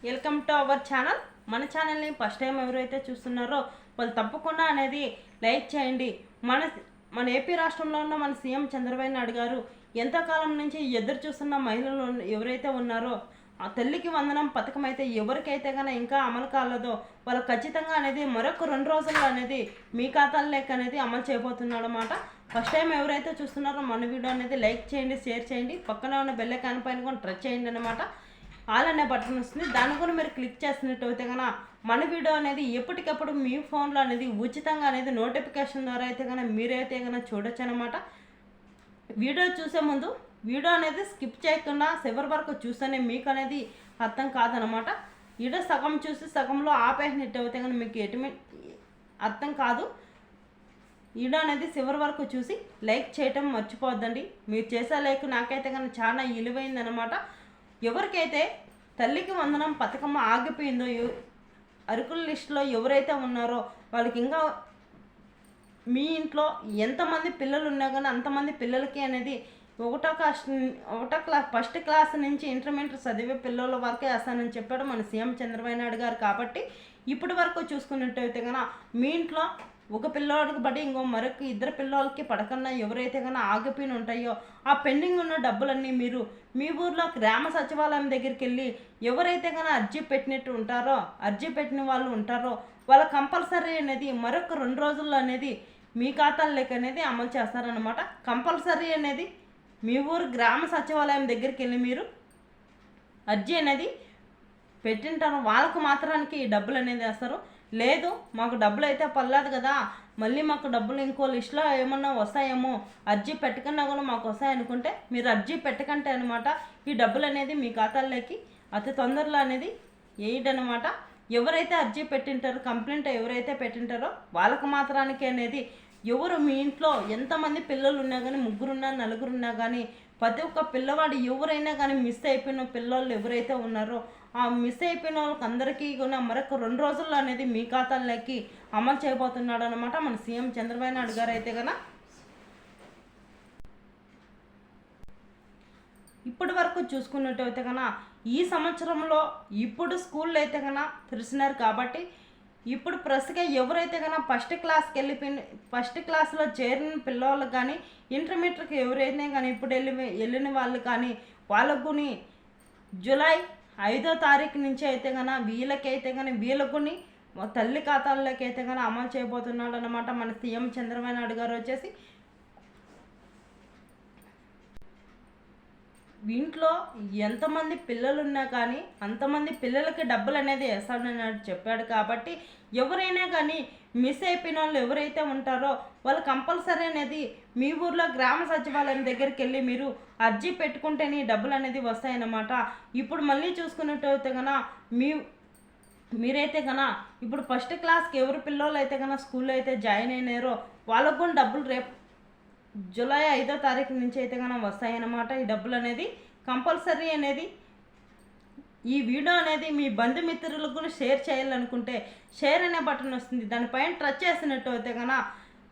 Welcome to our channel. మన ఛానల్ని first time ఎవరైతే చూస్తున్నారో వాళ్ళు తప్పకుండా అనేది లైక్ చేయండి. మన మన ఏపీ రాష్ట్రంలో ఉన్న మన సీఎం చంద్రబాబు నాయుడు గారు ఎంతకాలం నుంచి ఎదురు చూస్తున్న మహిళలు ఎవరైతే ఉన్నారో ఆ తల్లికి వందనం పథకం అయితే ఎవరికైతే కనుక ఇంకా అమలు కాలేదో వాళ్ళు ఖచ్చితంగా అనేది మరొక 2 రోజుల్లో అనేది మీ ఖాతాల్లోకి అనేది అమలు చేయబోతున్నాడు అన్నమాట. ఫస్ట్ టైం ఎవరైతే చూస్తున్నారో మన వీడియో అనేది లైక్ చేయండి, షేర్ చేయండి, పక్కన ఉన్న బెల్ ఐకాన్ పైన కూడా టచ్ చేయండి అనమాట. ఆల్ అనే బటన్ వస్తుంది, దాన్ని కూడా మీరు క్లిక్ చేసినట్టు అయితే కనుక మన వీడియో అనేది ఎప్పటికప్పుడు మీ ఫోన్లో అనేది ఉచితంగా అనేది నోటిఫికేషన్ ద్వారా అయితే కనుక మీరైతే కనుక చూడొచ్చు అనమాట. వీడియో చూసే ముందు వీడియో అనేది స్కిప్ చేయకుండా చివరి వరకు చూస్తేనే మీకు అనేది అర్థం కాదనమాట. వీడియో సగం చూసి సగంలో ఆపేసినట్టు అయితే కనుక మీకు అర్థం కాదు. వీడియో అనేది చివరి వరకు చూసి లైక్ చేయటం మర్చిపోద్దండి. మీరు చేసే లైక్ నాకైతే కనుక చాలా విలువైందనమాట. ఎవరికైతే తల్లికి వందనం పథకం ఆగిపోయిందో అరుకుల లిస్టులో ఎవరైతే ఉన్నారో వాళ్ళకి ఇంకా మీ ఇంట్లో ఎంతమంది పిల్లలు ఉన్నా కానీ అంతమంది పిల్లలకి అనేది ఫస్ట్ క్లాస్ నుంచి ఇంటర్మీడియట్ చదివే పిల్లల వరకే వేస్తానని చెప్పాడు మన సీఎం చంద్రబాబు నాయుడు గారు. కాబట్టి ఇప్పటి వరకు చూసుకున్నట్టయితే కనుక మీ ఇంట్లో ఒక పిల్లవాడికి బట్టి మరొక 2 పిల్లలకి పడకన్నా ఎవరైతే కన్నా ఆగిపోయి ఉంటాయో ఆ పెండింగ్ ఉన్న డబ్బులన్నీ మీరు మీ ఊర్లో గ్రామ సచివాలయం దగ్గరికి వెళ్ళి ఎవరైతే కన్నా అర్జీ పెట్టినట్టు ఉంటారో అర్జీ పెట్టిన వాళ్ళు ఉంటారో వాళ్ళ కంపల్సరీ అనేది మరొక 2 రోజుల్లో అనేది మీ ఖాతాల్లోకి అనేది అమలు చేస్తారనమాట. కంపల్సరీ అనేది మీ ఊరు గ్రామ సచివాలయం దగ్గరికి వెళ్ళి మీరు అర్జీ అనేది పెట్టింటారు, వాళ్ళకు మాత్రానికి ఈ డబ్బులు అనేది వేస్తారు. లేదు మాకు డబ్బులు అయితే పర్లేదు కదా, మళ్ళీ మాకు డబ్బులు ఇంకో లిస్టులో ఏమన్నా వస్తాయేమో, అర్జీ పెట్టకుండా కూడా మాకు వస్తాయనుకుంటే మీరు అర్జీ పెట్టకంటే అనమాట ఈ డబ్బులు అనేది మీ ఖాతాల్లోకి అతి తొందరలో అనేది వేయడనమాట. ఎవరైతే అర్జీ పెట్టింటారో కంప్లైంట్ ఎవరైతే పెట్టింటారో వాళ్ళకు మాత్రానికి అనేది ఎవరు మీ ఇంట్లో ఎంతమంది పిల్లలు ఉన్నా కానీ 3 ఉన్నా 4 ఉన్నా కానీ ప్రతి ఒక్క పిల్లవాడు ఎవరైనా కానీ మిస్ అయిపోయిన పిల్లలు ఎవరైతే ఉన్నారో ఆ మిస్ అయిపోయిన వాళ్ళకి అందరికీ కూడా మరొక 2 రోజుల్లో అనేది మీ ఖాతాల్లోకి అమలు చేయబోతున్నాడు అనమాట మన సీఎం చంద్రబాబు నాయుడు గారు అయితే కనుక. ఇప్పటి వరకు చూసుకున్నట్టయితే కనుక ఈ సంవత్సరంలో ఇప్పుడు స్కూల్లో అయితే కనుక తెరిచినారు కాబట్టి ఇప్పుడు ప్రస్తుతం ఎవరైతే కనుక ఫస్ట్ క్లాస్లో చేరిన పిల్లవాళ్ళు కానీ ఇంటర్మీడియట్కి ఎవరైతే కానీ ఇప్పుడు వెళ్ళిన వాళ్ళు కానీ వాళ్ళకుని జూలై 5వ తారీఖు నుంచి అయితే కనుక వీళ్ళకైతే కానీ వీళ్ళకుని తల్లి ఖాతాల్లోకి అయితే కానీ అమలు చేయబోతున్నాడు అనమాట మన సీఎం చంద్రబాబు నాయుడు గారు. వచ్చేసి ఇంట్లో ఎంతమంది పిల్లలు ఉన్నా కానీ అంతమంది పిల్లలకి డబ్బులు అనేది వేస్తాడని చెప్పాడు. కాబట్టి ఎవరైనా కానీ మిస్ అయిపోయిన వాళ్ళు ఎవరైతే ఉంటారో వాళ్ళు కంపల్సరీ అనేది మీ ఊర్లో గ్రామ సచివాలయం దగ్గరికి వెళ్ళి మీరు అర్జీ పెట్టుకుంటేనే డబ్బులు అనేది వస్తాయన్నమాట. ఇప్పుడు మళ్ళీ చూసుకున్నట్టయితే కనుక మీరైతే కనుక ఇప్పుడు ఫస్ట్ క్లాస్కి ఎవరు పిల్లలు అయితే కనుక స్కూల్లో అయితే జాయిన్ అయినారో వాళ్ళకు కూడా డబ్బులు రేపు జూలై 5వ తారీఖు నుంచి అయితే కనుక వస్తాయన్నమాట. ఈ డబ్బులు అనేది కంపల్సరీ అనేది ఈ వీడియో అనేది మీ బంధుమిత్రులకు కూడా షేర్ చేయాలనుకుంటే షేర్ అనే బటన్ వస్తుంది, దానిపైన టచ్ చేసినట్టు అయితే కనుక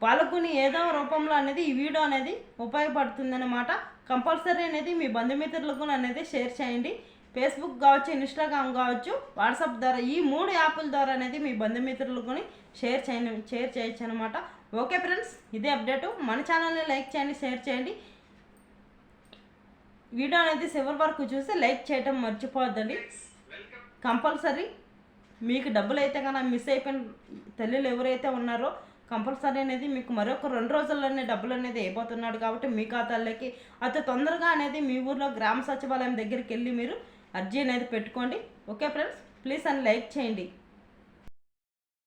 వాళ్ళకు ఏదో రూపంలో అనేది ఈ వీడియో అనేది ఉపయోగపడుతుంది అనమాట. కంపల్సరీ అనేది మీ బంధుమిత్రులకు అనేది షేర్ చేయండి. ఫేస్బుక్ కావచ్చు, ఇన్స్టాగ్రామ్ కావచ్చు, వాట్సాప్ ద్వారా ఈ 3 యాప్ల ద్వారా అనేది మీ బంధుమిత్రులకు షేర్ చేయొచ్చు అనమాట. ఓకే ఫ్రెండ్స్, ఇదే అప్డేటు. మన ఛానల్ని లైక్ చేయండి, షేర్ చేయండి. వీడియో అనేది చివరి వరకు చూసి లైక్ చేయటం మర్చిపోవద్దండి. కంపల్సరీ మీకు డబ్బులు అయితే కనుక మిస్ అయిపోయిన తల్లులు ఎవరైతే ఉన్నారో కంపల్సరీ అనేది మీకు మరొక 2 రోజుల్లోనే డబ్బులు అనేది అయిపోతున్నాడు. కాబట్టి మీ ఖాతాల్లోకి అతి తొందరగా అనేది మీ ఊర్లో గ్రామ సచివాలయం దగ్గరికి వెళ్ళి మీరు అర్జీ అనేది పెట్టుకోండి. ఓకే ఫ్రెండ్స్, ప్లీజ్ అని లైక్ చేయండి.